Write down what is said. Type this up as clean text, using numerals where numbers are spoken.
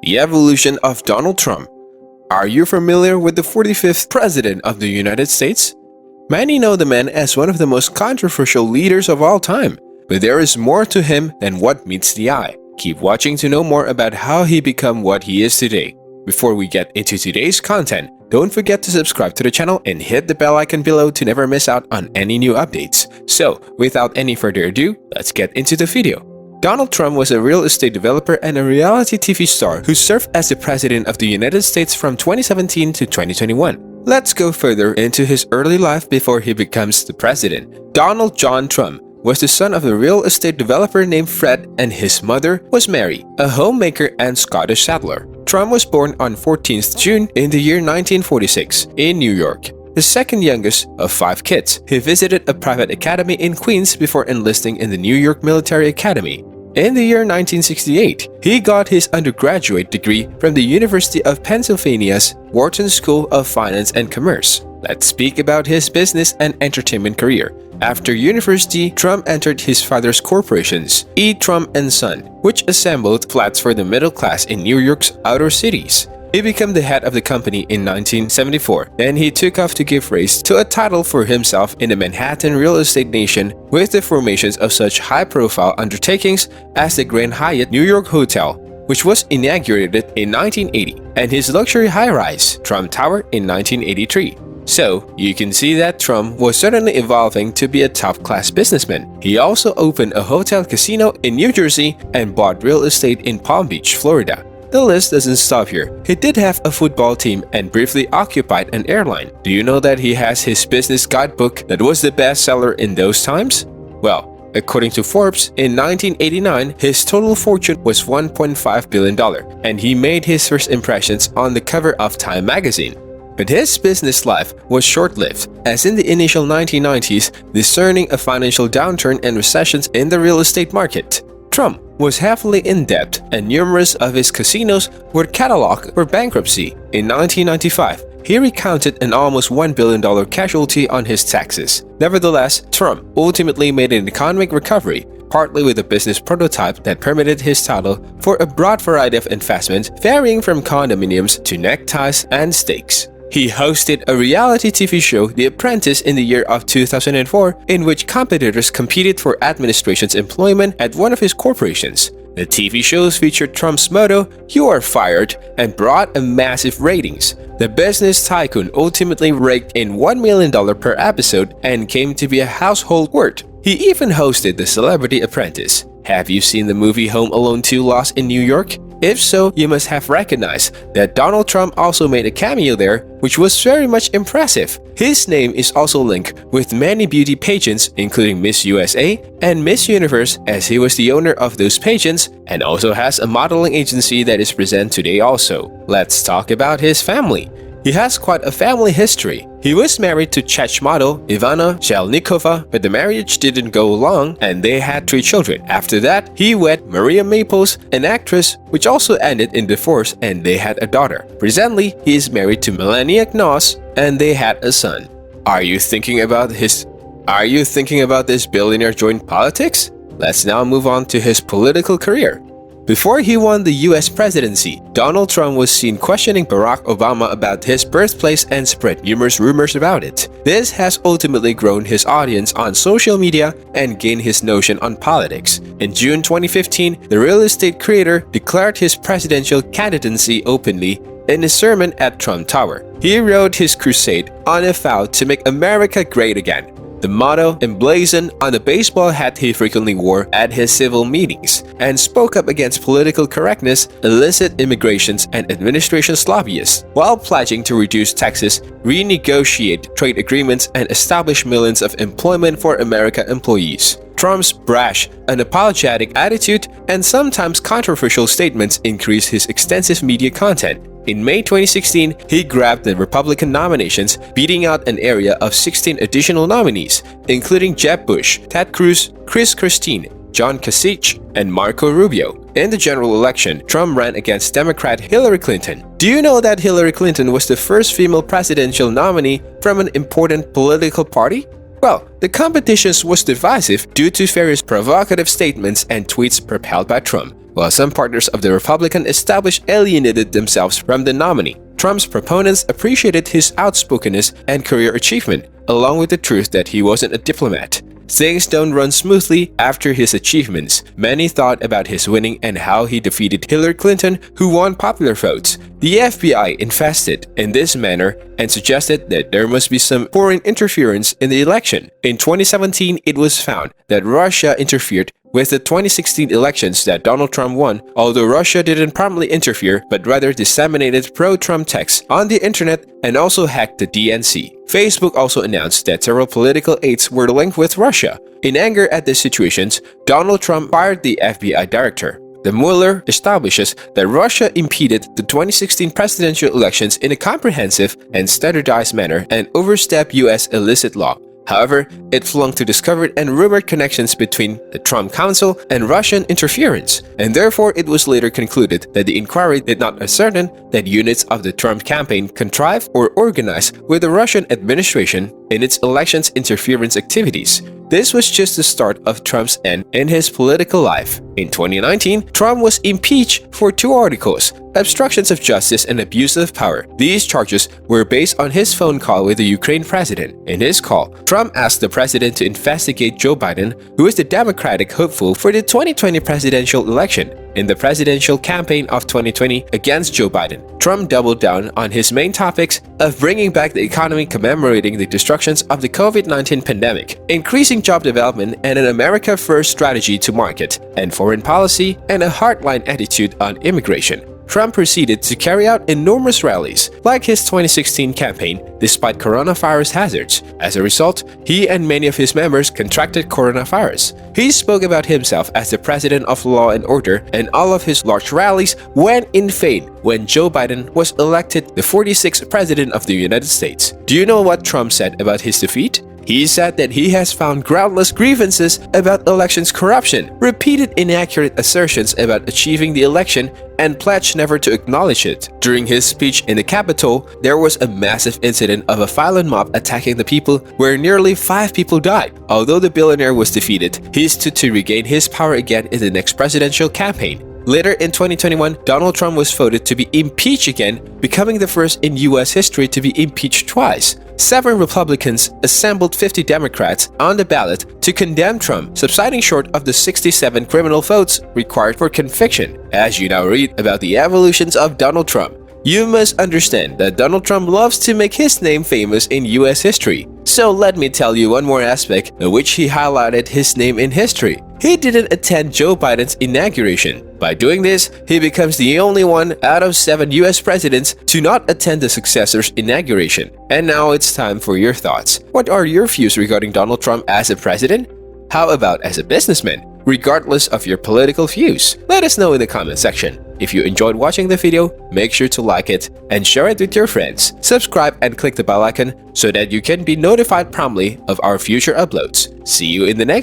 The evolution of Donald Trump. Are you familiar with the 45th President of the United States? Many know the man as one of the most controversial leaders of all time, but there is more to him than what meets the eye. Keep watching to know more about how he became what he is today. Before we get into today's content, don't forget to subscribe to the channel and hit the bell icon below to never miss out on any new updates. So, without any further ado, let's get into the video. Donald Trump was a real estate developer and a reality TV star who served as the President of the United States from 2017 to 2021. Let's go further into his early life before he becomes the President. Donald John Trump was the son of a real estate developer named Fred, and his mother was Mary, a homemaker and Scottish settler. Trump was born on 14th June in the year 1946 in New York. The second youngest of 5 kids, he visited a private academy in Queens before enlisting in the New York Military Academy. In the year 1968, he got his undergraduate degree from the University of Pennsylvania's Wharton School of Finance and Commerce. Let's speak about his business and entertainment career. After university, Trump entered his father's corporations, E. Trump & Son, which assembled flats for the middle class in New York's outer cities. He became the head of the company in 1974, and he took off to give rise to a title for himself in the Manhattan real estate nation with the formations of such high-profile undertakings as the Grand Hyatt New York Hotel, which was inaugurated in 1980, and his luxury high-rise, Trump Tower, in 1983. So, you can see that Trump was certainly evolving to be a top-class businessman. He also opened a hotel casino in New Jersey and bought real estate in Palm Beach, Florida. The list doesn't stop here. He did have a football team and briefly occupied an airline. Do you know that he has his business guidebook that was the bestseller in those times? Well, according to Forbes, in 1989, his total fortune was $1.5 billion, and he made his first impressions on the cover of Time magazine. But his business life was short-lived, as in the initial 1990s, discerning a financial downturn and recessions in the real estate market. Trump was heavily in debt, and numerous of his casinos were cataloged for bankruptcy. In 1995, he recounted an almost $1 billion casualty on his taxes. Nevertheless, Trump ultimately made an economic recovery, partly with a business prototype that permitted his title for a broad variety of investments varying from condominiums to neckties and steaks. He hosted a reality TV show, The Apprentice, in the year of 2004, in which competitors competed for administration's employment at one of his corporations. The TV shows featured Trump's motto, "You are fired," and brought a massive ratings. The business tycoon ultimately raked in $1 million per episode and came to be a household word. He even hosted The Celebrity Apprentice. Have you seen the movie Home Alone 2: Lost in New York? If so, you must have recognized that Donald Trump also made a cameo there, which was very much impressive. His name is also linked with many beauty pageants, including Miss USA and Miss Universe, as he was the owner of those pageants and also has a modeling agency that is present today also. Let's talk about his family. He has quite a family history. He was married to Czech model Ivana Zelníková, but the marriage didn't go long and they had 3 children. After that, he wed Maria Maples, an actress, which also ended in divorce, and they had a daughter. Presently, he is married to Melania Knoss and they had a son. Are you thinking about this billionaire join politics? Let's now move on to his political career. Before he won the US presidency, Donald Trump was seen questioning Barack Obama about his birthplace and spread numerous rumors about it. This has ultimately grown his audience on social media and gained his notion on politics. In June 2015, the real estate creator declared his presidential candidacy openly in a sermon at Trump Tower. He wrote his crusade on a vow to make America great again, the motto emblazoned on the baseball hat he frequently wore at his civil meetings, and spoke up against political correctness, illicit immigrations, and administration's lobbyists, while pledging to reduce taxes, renegotiate trade agreements, and establish millions of employment for American employees. Trump's brash, unapologetic attitude, and sometimes controversial statements increased his extensive media content. In May 2016, he grabbed the Republican nominations, beating out an area of 16 additional nominees, including Jeb Bush, Ted Cruz, Chris Christie, John Kasich, and Marco Rubio. In the general election, Trump ran against Democrat Hillary Clinton. Do you know that Hillary Clinton was the first female presidential nominee from an important political party? Well, the competition was divisive due to various provocative statements and tweets propelled by Trump. while some partners of the Republican establishment alienated themselves from the nominee. Trump's proponents appreciated his outspokenness and career achievement, along with the truth that he wasn't a diplomat. Things don't run smoothly after his achievements. Many thought about his winning and how he defeated Hillary Clinton, who won popular votes. The FBI invested in this manner and suggested that there must be some foreign interference in the election. In 2017, it was found that Russia interfered with the 2016 elections that Donald Trump won, although Russia didn't promptly interfere but rather disseminated pro-Trump texts on the internet and also hacked the DNC. Facebook also announced that several political aides were linked with Russia. In anger at these situations, Donald Trump fired the FBI director. The Mueller establishes that Russia impeded the 2016 presidential elections in a comprehensive and standardized manner and overstepped U.S. illicit law. However, it flung to discovered and rumored connections between the Trump Council and Russian interference, and therefore it was later concluded that the inquiry did not ascertain that units of the Trump campaign contrived or organized with the Russian administration in its elections interference activities. This was just the start of Trump's end in his political life. In 2019, Trump was impeached for 2 articles: obstructions of justice and abuse of power. These charges were based on his phone call with the Ukraine president. In his call, Trump asked the president to investigate Joe Biden, who is the Democratic hopeful for the 2020 presidential election. In the presidential campaign of 2020 against Joe Biden, Trump doubled down on his main topics of bringing back the economy, commemorating the destructions of the COVID-19 pandemic, increasing job development and an America First strategy to market, and foreign policy, and a hardline attitude on immigration. Trump proceeded to carry out enormous rallies, like his 2016 campaign, despite coronavirus hazards. As a result, he and many of his members contracted coronavirus. He spoke about himself as the president of law and order, and all of his large rallies went in vain when Joe Biden was elected the 46th president of the United States. Do you know what Trump said about his defeat? He said that he has found groundless grievances about elections corruption, repeated inaccurate assertions about achieving the election, and pledged never to acknowledge it. During his speech in the Capitol, there was a massive incident of a violent mob attacking the people where nearly 5 people died. Although the billionaire was defeated, he stood to regain his power again in the next presidential campaign. Later in 2021, Donald Trump was voted to be impeached again, becoming the first in U.S. history to be impeached twice. 7 Republicans assembled 50 Democrats on the ballot to condemn Trump, subsiding short of the 67 criminal votes required for conviction. As you now read about the evolutions of Donald Trump, you must understand that Donald Trump loves to make his name famous in U.S. history. So let me tell you one more aspect in which he highlighted his name in history. He didn't attend Joe Biden's inauguration. By doing this, he becomes the only one out of 7 US presidents to not attend the successor's inauguration. And now it's time for your thoughts. What are your views regarding Donald Trump as a president? How about as a businessman? Regardless of your political views, let us know in the comment section. If you enjoyed watching the video, make sure to like it and share it with your friends. Subscribe and click the bell icon so that you can be notified promptly of our future uploads. See you in the next